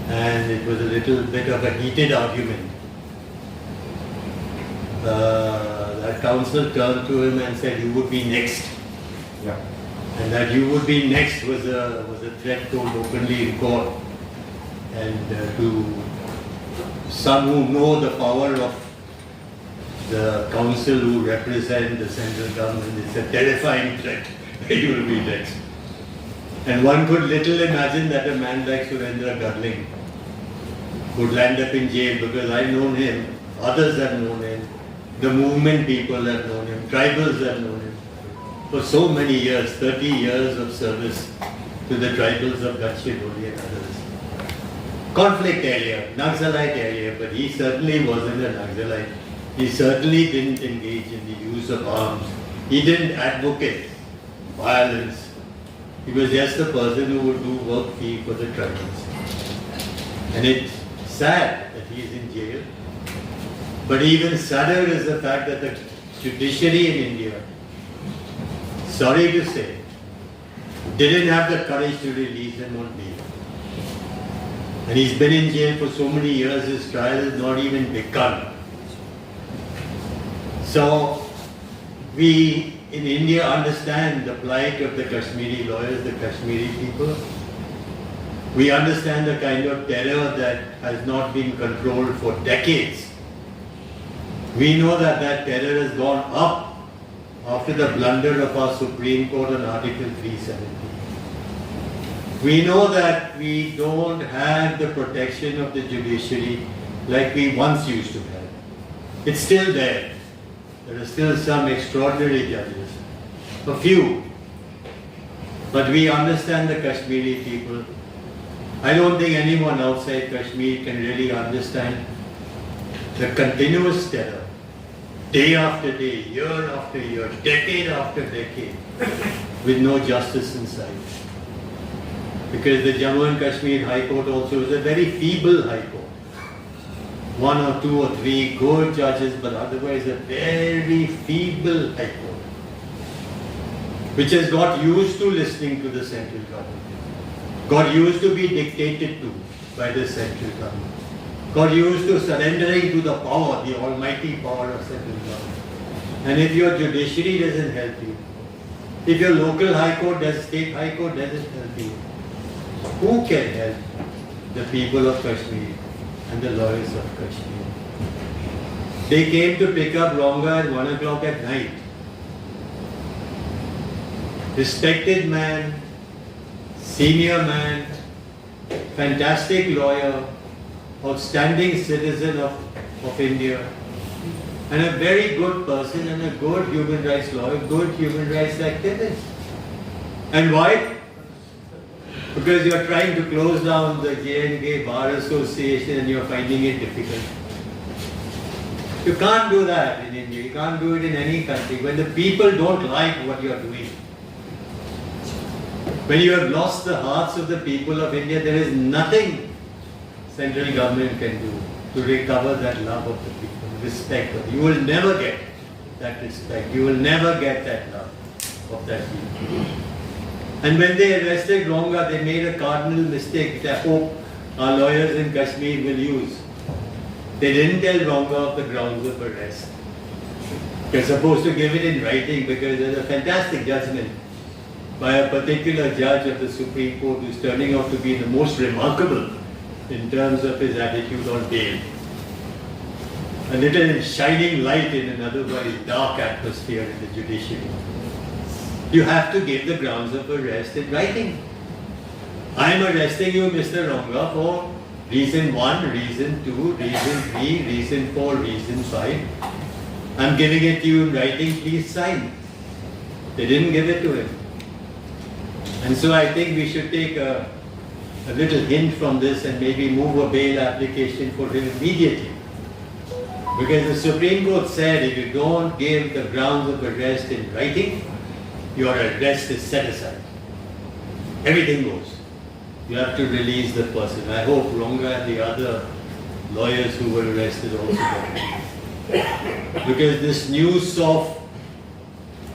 Speaker 5: and it was a little bit of a heated argument. That council turned to him and said, "You would be next."
Speaker 2: Yeah.
Speaker 5: And that "you would be next" was a threat told openly in court. And to some who know the power of the council who represent the central government, it's a terrifying threat that you will be next. And one could little imagine that a man like Surendra Gadling would land up in jail, because I've known him, others have known him, the movement people have known him, tribals have known him. For so many years, 30 years of service to the tribals of Gadchiroli and others. Conflict area, Naxalite area, but he certainly wasn't a Naxalite. He certainly didn't engage in the use of arms. He didn't advocate violence. He was just a person who would do work fee for the tribals. And it's sad that he is in jail. But even sadder is the fact that the judiciary in India, sorry to say, didn't have the courage to release him on bail. And he's been in jail for so many years, his trial has not even begun. So, we in India understand the plight of the Kashmiri lawyers, the Kashmiri people. We understand the kind of terror that has not been controlled for decades. We know that that terror has gone up after the blunder of our Supreme Court on Article 370. We know that we don't have the protection of the judiciary like we once used to have. It's still there. There are still some extraordinary judges, a few. But we understand the Kashmiri people. I don't think anyone outside Kashmir can really understand the continuous terror day after day, year after year, decade after decade, with no justice in sight. Because the Jammu and Kashmir High Court also is a very feeble High Court. One or two or three good judges, but otherwise a very feeble High Court, which has got used to listening to the central government, got used to be dictated to by the central government, got used to surrendering to the power, the almighty power of central government. And if your judiciary doesn't help you, if your local High Court, state High Court doesn't help you, who can help the people of Kashmir and the lawyers of Kashmir? They came to pick up Ronga at 1 o'clock at night. Respected man, senior man, fantastic lawyer, outstanding citizen of India, and a very good person and a good human rights lawyer, good human rights activist. And why? Because you are trying to close down the J&K Bar Association and you are finding it difficult. You can't do that in India. You can't do it in any country. When the people don't like what you are doing, when you have lost the hearts of the people of India, there is nothing central government can do to recover that love of the people, respect of. You will never get that respect. You will never get that love of that people. And when they arrested Ronga, they made a cardinal mistake which I hope our lawyers in Kashmir will use. They didn't tell Ronga of the grounds of arrest. They're supposed to give it in writing because there's a fantastic judgment by a particular judge of the Supreme Court who's turning out to be the most remarkable in terms of his attitude on bail. A little shining light in an otherwise dark atmosphere in the judiciary. You have to give the grounds of arrest in writing. I am arresting you, Mr. Ronga, for reason 1, reason 2, reason 3, reason 4, reason 5. I'm giving it to you in writing, please sign. They didn't give it to him. And so I think we should take a little hint from this and maybe move a bail application for him immediately. Because the Supreme Court said if you don't give the grounds of arrest in writing, your arrest is set aside. Everything goes. You have to release the person. I hope Ronga and the other lawyers who were arrested also get released. Because this news of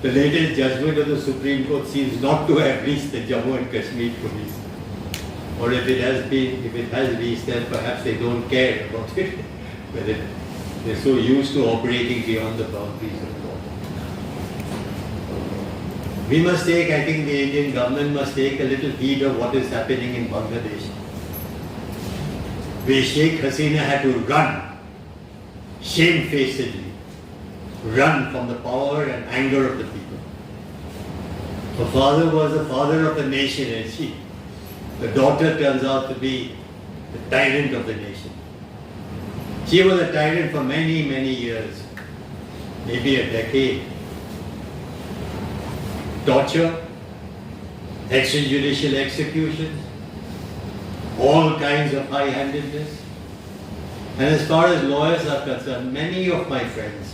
Speaker 5: the latest judgment of the Supreme Court seems not to have reached the Jammu and Kashmir police. Or if it has reached, then perhaps they don't care about it. Whether they're so used to operating beyond the boundaries of law. We must take, I think the Indian government must take a little heed of what is happening in Bangladesh. Where Sheikh Hasina had to run, shamefacedly, run from the power and anger of the people. Her father was the father of the nation, and the daughter turns out to be the tyrant of the nation. She was a tyrant for many, many years, maybe a decade. Torture, extrajudicial executions, all kinds of high-handedness. And as far as lawyers are concerned, many of my friends,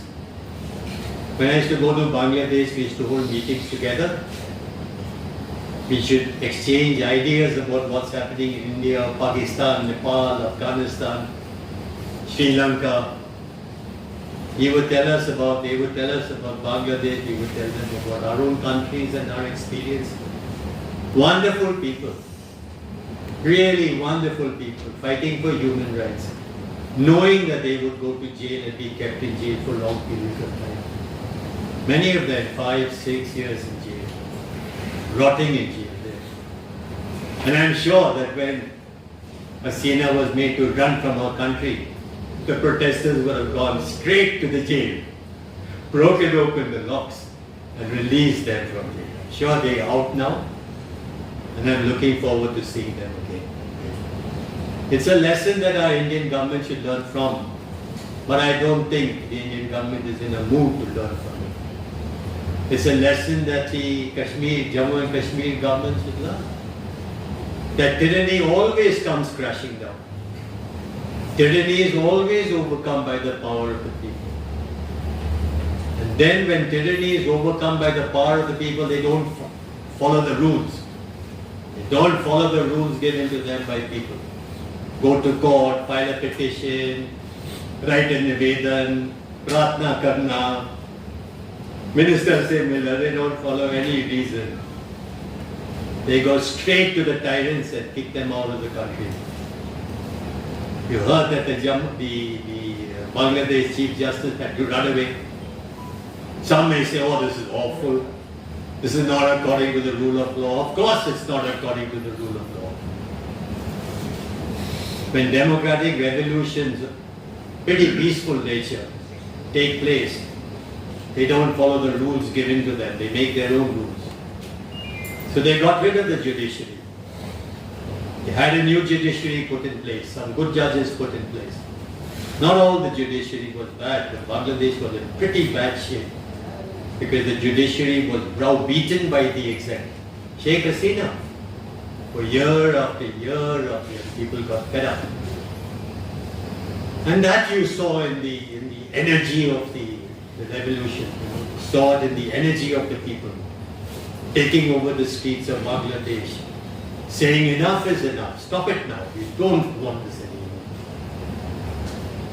Speaker 5: when I used to go to Bangladesh, we used to hold meetings together. We should exchange ideas about what's happening in India, Pakistan, Nepal, Afghanistan, Sri Lanka. They would tell us about Bangladesh, we would tell them about our own countries and our experience. Wonderful people, really wonderful people, fighting for human rights, knowing that they would go to jail and be kept in jail for long periods of time. Many of them 5, 6 years in jail, rotting in jail there. And I'm sure that when Hasina was made to run from her country, the protesters would have gone straight to the jail, broken open the locks, and released them from jail. Sure, they are out now, and I'm looking forward to seeing them again. It's a lesson that our Indian government should learn from, but I don't think the Indian government is in a mood to learn from it. It's a lesson that the Jammu and Kashmir government should learn. That tyranny always comes crashing down. Tyranny is always overcome by the power of the people. And then when tyranny is overcome by the power of the people, they don't follow the rules. They don't follow the rules given to them by people. Go to court, file a petition, write a nivedan, pratna karna. Minister say Miller, they don't follow any reason. They go straight to the tyrants and kick them out of the country. You heard that the Bangladesh Chief Justice had to run away. Some may say, oh, this is awful. This is not according to the rule of law. Of course it's not according to the rule of law. When democratic revolutions, pretty peaceful nature, take place, they don't follow the rules given to them. They make their own rules. So they got rid of the judiciary. They had a new judiciary put in place, some good judges put in place. Not all the judiciary was bad, but Bangladesh was in pretty bad shape because the judiciary was browbeaten by the executive. Sheikh Hasina, for year after year after year, people got fed up. And that you saw in the energy of the revolution. You saw it in the energy of the people taking over the streets of Bangladesh, saying enough is enough, stop it now, we don't want this anymore.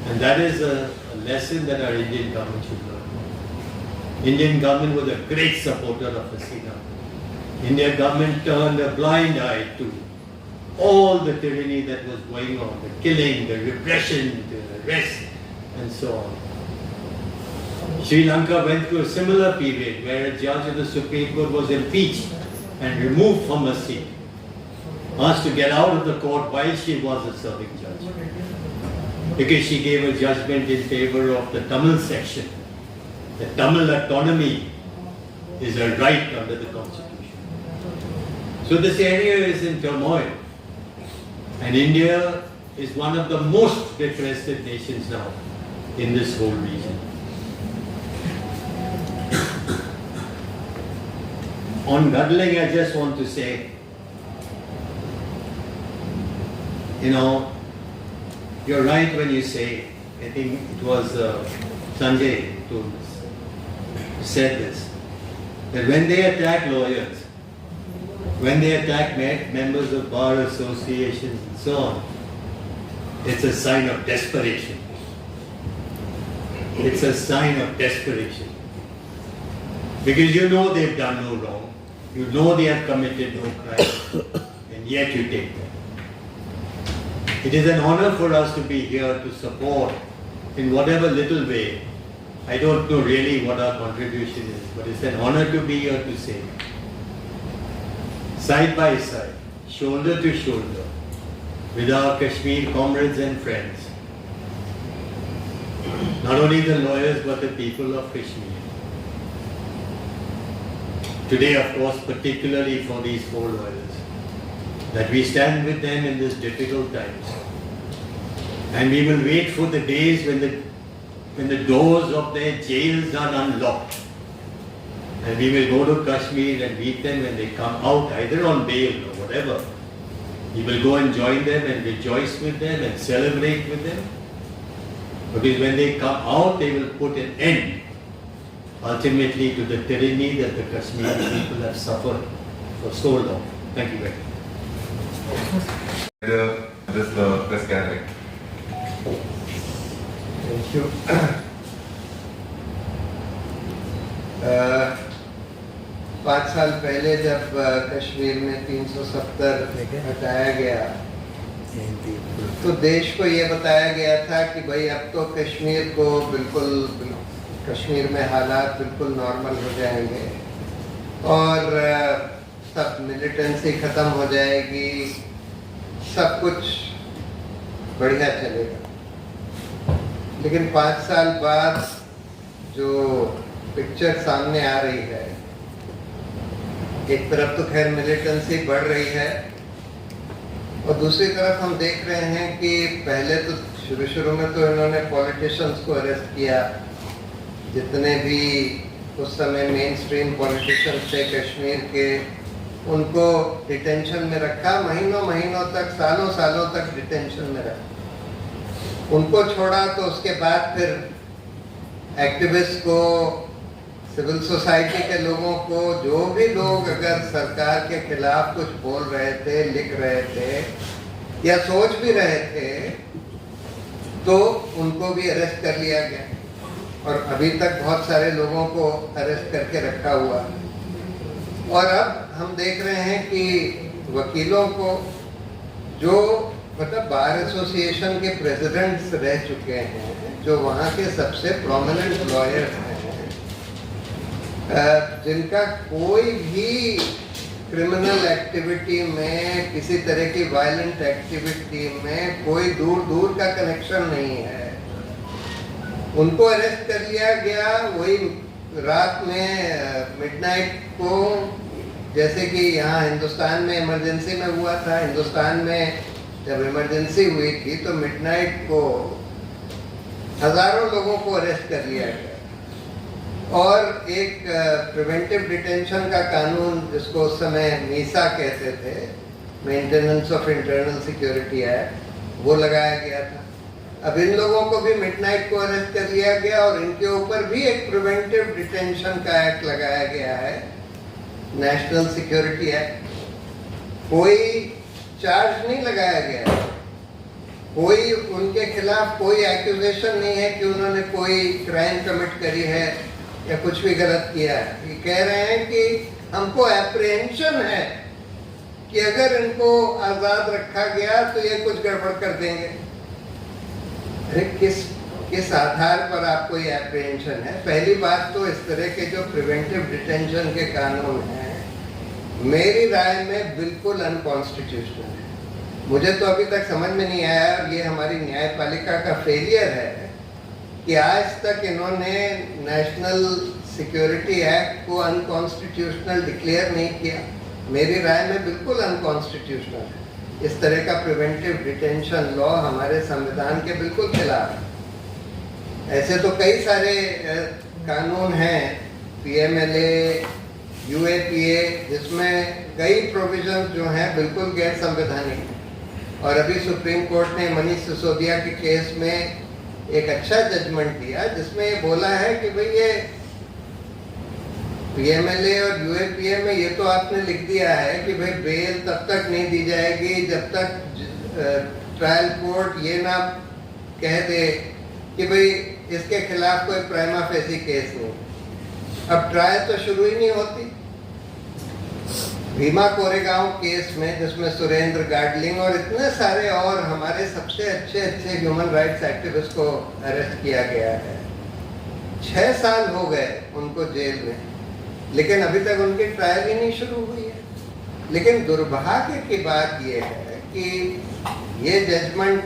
Speaker 5: And that is a lesson that our Indian government should learn. Indian government was a great supporter of Hasina. Indian government turned a blind eye to all the tyranny that was going on, the killing, the repression, the arrest, and so on. Sri Lanka went through a similar period where a judge of the Supreme Court was impeached and removed from her seat, asked to get out of the court while she was a serving judge, because she gave a judgment in favor of the Tamil section. The Tamil autonomy is a right under the constitution. So this area is in turmoil, and India is one of the most repressed nations now in this whole region. On Gadling, I just want to say, you're right when you say, I think it was Sanjay who said this, that when they attack lawyers, when they attack members of bar associations and so on, it's a sign of desperation. It's a sign of desperation. Because you know they've done no wrong. You know they have committed no crime, and yet you take them. It is an honor for us to be here to support in whatever little way. I don't know really what our contribution is, but it's an honor to be here to say, side by side, shoulder to shoulder, with our Kashmir comrades and friends, not only the lawyers but the people of Kashmir. Today, of course, particularly for these 4 lawyers, that we stand with them in these difficult times. And we will wait for the days when the doors of their jails are unlocked. And we will go to Kashmir and meet them when they come out, either on bail or whatever. We will go and join them and rejoice with them and celebrate with them. Because when they come out, they will put an end ultimately to the tyranny that the Kashmiri people have suffered for so long. Thank you very much.
Speaker 6: This press gathering.
Speaker 7: Thank you. 5 साल पहले जब कश्मीर में 370 हटाया गया तो देश को ये बताया गया था कि भाई अब तो कश्मीर को बिल्कुल कश्मीर में हालात बिल्कुल नॉर्मल हो जाएंगे और सब मिलिटेंसी ख़त्म हो जाएगी, सब कुछ बढ़िया चलेगा। लेकिन 5 साल बाद जो पिक्चर सामने आ रही है, एक तरफ तो खैर मिलिटेंसी बढ़ रही है और दूसरी तरफ हम देख रहे हैं कि पहले तो शुरू में तो इन्होंने पॉलिटिशियंस को अरेस्ट किया, जितने भी उस समय मेन स्ट्रीम पॉलिटिशियंस थे कश्मीर के, उनको डिटेंशन में रखा, महीनों तक, सालों तक डिटेंशन में रखा। उनको छोड़ा तो उसके बाद फिर एक्टिविस्ट को सिविल सोसाइटी के लोगों को, जो भी लोग अगर सरकार के खिलाफ कुछ बोल रहे थे, लिख रहे थे या सोच भी रहे थे, तो उनको भी अरेस्ट कर लिया गया और अभी तक बहुत सारे लोगों को अरेस्ट करके रखा हुआ। और अब हम देख रहे हैं कि वकीलों को, जो मतलब बार एसोसिएशन के प्रेसिडेंट्स रह चुके हैं, जो वहाँ के सबसे प्रोमिनेंट लॉयर्स हैं, जिनका कोई भी क्रिमिनल एक्टिविटी में, किसी तरह की वायलेंट एक्टिविटी में कोई दूर दूर का कनेक्शन नहीं है, उनको अरेस्ट कर लिया गया। वही रात में मिडनाइट को, जैसे कि यहाँ हिंदुस्तान में इमरजेंसी में हुआ था, हिंदुस्तान में जब इमरजेंसी हुई थी तो मिडनाइट को हजारों लोगों को अरेस्ट कर लिया गया। और एक प्रिवेंटिव डिटेंशन का कानून, जिसको उस समय मीसा कहते थे, maintenance of internal security act, वो लगाया गया था। अब इन लोगों को भी मिडनाइट को अरेस्ट कर लिया गया और इनके ऊपर भी एक प्रिवेंटिव डिटेंशन का एक्ट लगाया गया है, नेशनल सिक्योरिटी एक्ट। कोई चार्ज नहीं लगाया गया, कोई उनके खिलाफ कोई एक्यूजेशन नहीं है कि उन्होंने कोई क्राइम कमिट करी है या कुछ भी गलत किया है। ये कह रहे हैं कि हमको एप्रीहेंशन है कि अगर इनको आज़ाद रखा गया तो ये कुछ गड़बड़ कर देंगे। अरे किस आधार पर आपको ये एप्रीहेंशन है? पहली बात तो इस तरह के जो प्रिवेंटिव डिटेंशन के कानून हैं, मेरी राय में बिल्कुल अनकॉन्स्टिट्यूशनल है। मुझे तो अभी तक समझ में नहीं आया, और ये हमारी न्यायपालिका का फेलियर है कि आज तक इन्होंने नेशनल सिक्योरिटी एक्ट को अनकॉन्स्टिट्यूशनल डिक्लेयर नहीं किया। मेरी राय में बिल्कुल अनकॉन्स्टिट्यूशनल है। इस तरह का प्रिवेंटिव डिटेंशन लॉ हमारे संविधान के बिल्कुल खिलाफ है। ऐसे तो कई सारे कानून हैं, पीएमएलए, यूएपीए, जिसमें कई प्रोविजन जो हैं बिल्कुल गैर संवैधानिक। और अभी सुप्रीम कोर्ट ने मनीष सिसोदिया के केस में एक अच्छा जजमेंट दिया, जिसमें ये बोला है कि भाई ये पीएमएलए और यूएपीए में ये तो आपने लिख दिया है कि भाई बेल तब तक नहीं दी जाएगी जब तक ट्रायल कोर्ट ये ना कह दे कि भाई इसके खिलाफ कोई प्राइमा फेसी केस नहीं। अब ट्रायल तो शुरू ही नहीं होती। भीमा कोरेगांव केस में, जिसमें सुरेंद्र गाडलिंग और इतने सारे और हमारे सबसे अच्छे ह्यूमन राइट्स एक्टिविस्ट को अरेस्ट किया गया है। 6 साल हो गए उनको जेल में, लेकिन अभी तक उनकी ट्रायल ही नहीं शुरू हुई है। लेकिन दुर्भाग्य की बात यह है कि ये जजमेंट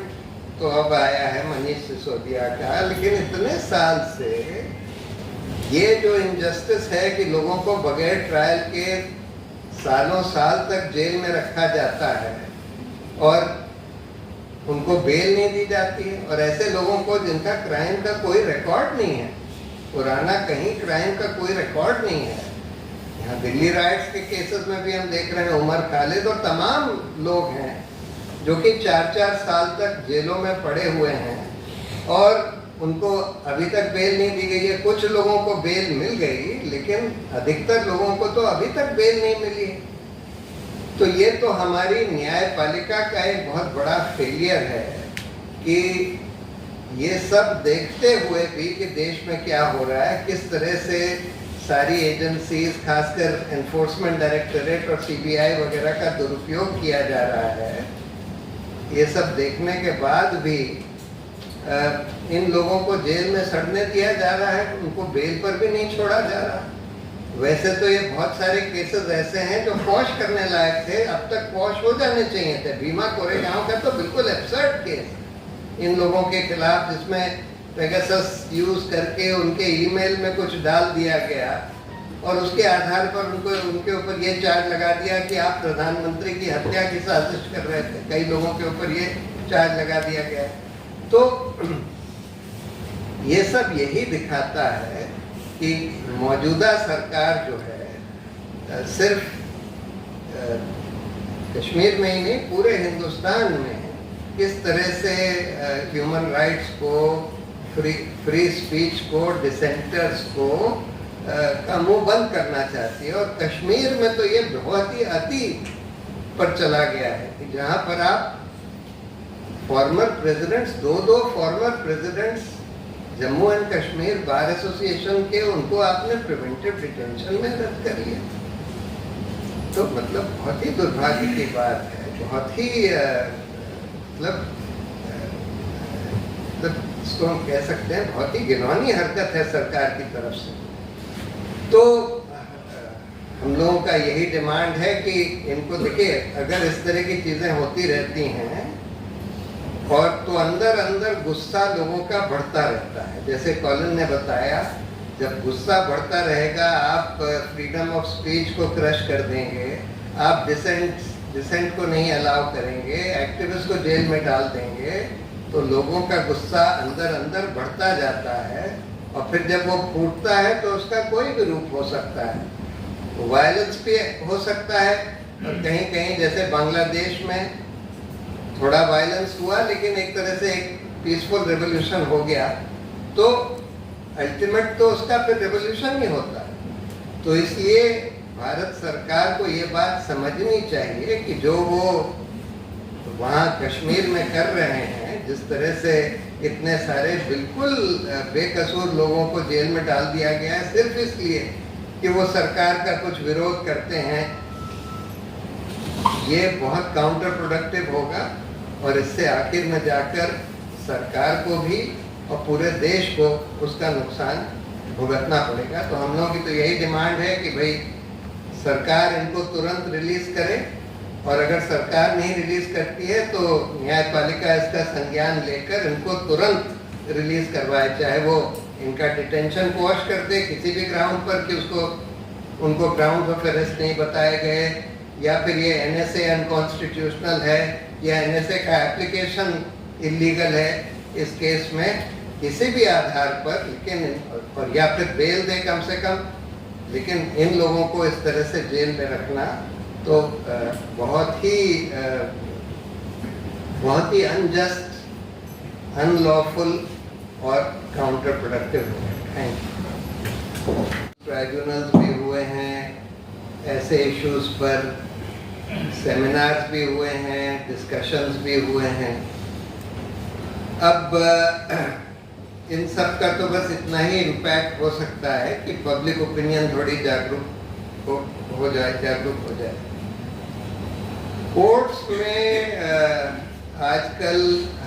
Speaker 7: तो अब आया है मनीष सिसोदिया का, लेकिन इतने साल से ये जो इनजस्टिस है कि लोगों को बगैर ट्रायल के सालों साल तक जेल में रखा जाता है और उनको बेल नहीं दी जाती है, और ऐसे लोगों को जिनका क्राइम का कोई रिकॉर्ड नहीं है, पुराना कहीं क्राइम का कोई रिकॉर्ड नहीं है। यहाँ दिल्ली राइट्स के केसेस में भी हम देख रहे हैं, उमर खालिद और तमाम लोग हैं जो कि 4-4 साल तक जेलों में पड़े हुए हैं और उनको अभी तक बेल नहीं दी गई है। कुछ लोगों को बेल मिल गई, लेकिन अधिकतर लोगों को तो अभी तक बेल नहीं मिली है। तो ये तो हमारी न्यायपालिका का एक बहुत बड़ा फेलियर है कि ये सब देखते हुए भी कि देश में क्या हो रहा है, किस तरह से सारी एजेंसीज, खासकर एनफोर्समेंट डायरेक्टरेट और सीबीआई वगैरह का दुरुपयोग किया जा रहा है, ये सब देखने के बाद भी इन लोगों को जेल में सड़ने दिया जा रहा है, उनको बेल पर भी नहीं छोड़ा जा रहा। वैसे तो ये बहुत सारे केसेस ऐसे हैं जो फॉश करने लायक थे, अब तक फॉश हो जाने चाहिए थे। भीमा कोरेगांव का तो बिल्कुल एब्सर्ड केस इन लोगों के खिलाफ, जिसमें पेगासस यूज करके उनके ईमेल में कुछ डाल दिया गया और उसके आधार पर उनके ऊपर ये चार्ज लगा दिया कि आप प्रधानमंत्री की हत्या की साजिश कर रहे थे। कई लोगों के ऊपर ये चार्ज लगा दिया गया। तो ये सब यही दिखाता है कि मौजूदा सरकार जो है सिर्फ कश्मीर में ही नहीं, पूरे हिंदुस्तान में किस तरह से ह्यूमन राइट्स को, फ्री स्पीच को, डिसेंटर्स को का मुंह बंद करना चाहती है। और कश्मीर में तो ये बहुत ही अति पर चला गया है कि जहाँ पर आप फॉर्मर प्रेसिडेंट्स, दो former presidents Jammu and Kashmir bar association के, उनको आपने प्रिवेंटिव डिटेंशन में रद्द कर लिया। तो मतलब बहुत ही दुर्भाग्य की बात है, बहुत ही मतलब इसको हम कह सकते हैं बहुत ही घिनौनी हरकत है सरकार की तरफ से। तो हम लोगों का यही डिमांड है कि इनको देखिए, अगर इस तरह की चीज़ें होती रहती हैं और तो अंदर अंदर गुस्सा लोगों का बढ़ता रहता है। जैसे कॉलिन ने बताया, जब गुस्सा बढ़ता रहेगा, आप फ्रीडम ऑफ स्पीच को क्रश कर देंगे, आप डिसेंट को नहीं अलाउ करेंगे, एक्टिविस्ट को जेल में डाल देंगे, तो लोगों का गुस्सा अंदर अंदर बढ़ता जाता है। और फिर जब वो फूटता है तो उसका कोई भी रूप हो सकता है, वायलेंस भी हो सकता है। और कहीं कहीं जैसे बांग्लादेश में थोड़ा वायलेंस हुआ, लेकिन एक तरह से एक पीसफुल रेवोल्यूशन हो गया, तो अल्टीमेट तो उसका फिर रेवोल्यूशन ही होता है। तो इसलिए भारत सरकार को ये बात समझनी चाहिए कि जो वो वहाँ कश्मीर में कर रहे हैं, जिस तरह से इतने सारे बिल्कुल बेकसूर लोगों को जेल में डाल दिया गया है सिर्फ इसलिए कि वो सरकार का कुछ विरोध करते हैं, ये बहुत काउंटर प्रोडक्टिव होगा। और इससे आखिर में जाकर सरकार को भी और पूरे देश को उसका नुकसान भुगतना पड़ेगा। तो हम लोगों की तो यही डिमांड है कि भाई सरकार इनको तुरंत रिलीज करे, और अगर सरकार नहीं रिलीज करती है तो न्यायपालिका इसका संज्ञान लेकर इनको तुरंत रिलीज करवाए, चाहे वो इनका डिटेंशन क्वॉश कर दे किसी भी ग्राउंड पर कि उनको ग्राउंड ऑफ अरेस्ट नहीं बताए गए, या फिर ये एनएसए अनकॉन्स्टिट्यूशनल है, या एनएसए का एप्लीकेशन इलीगल है इस केस में, किसी भी आधार पर, लेकिन और या फिर बेल दे कम से कम। लेकिन इन लोगों को इस तरह से जेल में रखना तो बहुत ही अनजस्ट, अनलॉफुल और काउंटर प्रोडक्टिव है। Thank you. ट्राइब्यूनल्स भी हुए हैं ऐसे इश्यूज पर, सेमिनार्स भी हुए हैं, डिस्कशंस भी हुए हैं। अब इन सब का तो बस इतना ही इम्पैक्ट हो सकता है कि पब्लिक ओपिनियन थोड़ी जागरूक हो जाए। कोर्ट्स में आजकल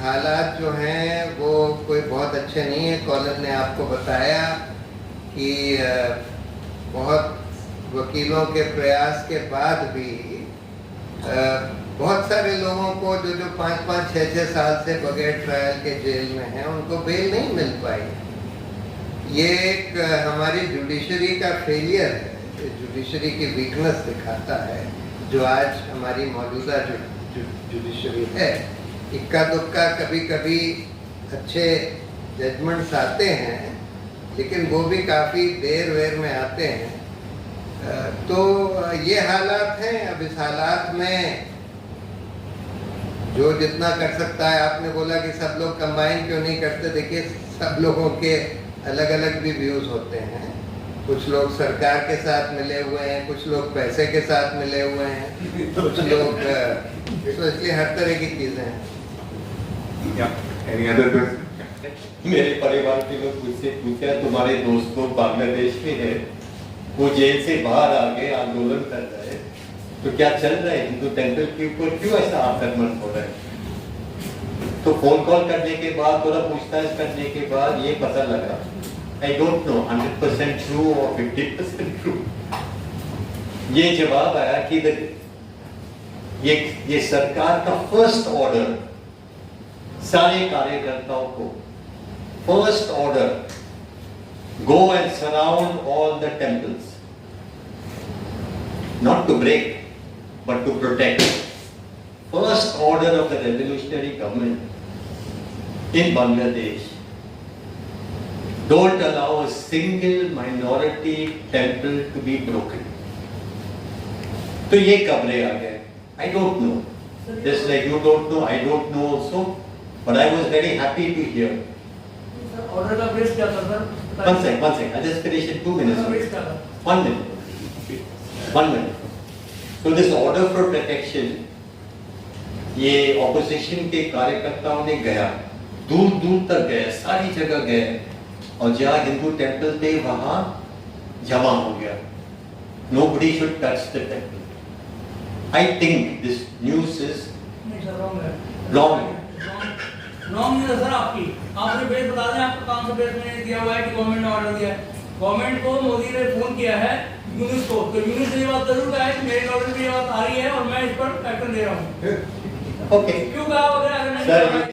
Speaker 7: हालात जो हैं वो कोई बहुत अच्छे नहीं है। कॉलिन ने आपको बताया कि बहुत वकीलों के प्रयास के बाद भी बहुत सारे लोगों को जो 5-5, 6-6 साल से बगैर ट्रायल के जेल में हैं, उनको बेल नहीं मिल पाई। ये एक हमारी जुडिशरी का फेलियर है, जुडिशरी की वीकनेस दिखाता है जो आज हमारी मौजूदा जुडिशरी है। इक्का दुक्का कभी कभी अच्छे जजमेंट्स आते हैं, लेकिन वो भी काफ़ी देर में आते हैं। तो ये हालात हैं। अब इस हालात में जो जितना कर सकता है, आपने बोला कि सब लोग कंबाइन क्यों नहीं करते, देखिए सब लोगों के अलग अलग भी व्यूज़ होते हैं। कुछ लोग सरकार के साथ मिले हुए हैं, कुछ लोग पैसे के साथ मिले हुए हैं, कुछ लोग तो इसलिए हर तरह की चीज़ें हैं।
Speaker 2: Any other question?
Speaker 3: मेरे परिवार के लोग मुझसे पूछा, तुम्हारे दोस्त लोग बांग्लादेश में है, वो जेल से बाहर आ गए, आंदोलन कर रहे हैं, तो क्या चल रहा है हिंदू टेंपल के ऊपर, क्यों ऐसा आक्रमण हो रहा है? तो फोन कॉल करने के बाद, थोड़ा पूछताछ करने के बाद ये पता लगा, I don't know 100% true or 50% true, ये जवाब आया कि ये सरकार का फर्स्ट ऑर्डर सारे कार्यकर्ताओं को, first order, go and surround all the temples, not to break but to protect. First order of the revolutionary government in Bangladesh, don't allow a single minority temple to be broken. तो ये कब आ गए? I don't know. Just like you don't know, I don't know also, but I was very happy to hear.
Speaker 6: Order का base क्या था sir?
Speaker 5: One second. I'll just finish in 2 minutes. only. 1 minute. 1 minute. So this order for protection, ये opposition के कार्यकर्ताओं ने गया, दूर दूर तक गए, सारी जगह गए, और जहाँ हिंदू टेम्पल थे वहाँ जमा हो गया. Nobody should touch the temple. I think this news is wrong.
Speaker 6: Wrong नहीं है सर आपकी. आपने बेस बता दें आपका कौन सा बेस में दिया हुआ है कि गवर्नमेंट ने ऑर्डर दिया है. गवर्नमेंट को मोदी ने फोन किया है यूनिस को, तो यूनिस ने ये बात जरूर कहा है कि मेरे ऑर्डर में ये बात आ रही है और मैं इस पर एक्शन ले रहा हूँ.
Speaker 5: Okay.
Speaker 6: क्यों कहा वगैरह?
Speaker 5: Sir,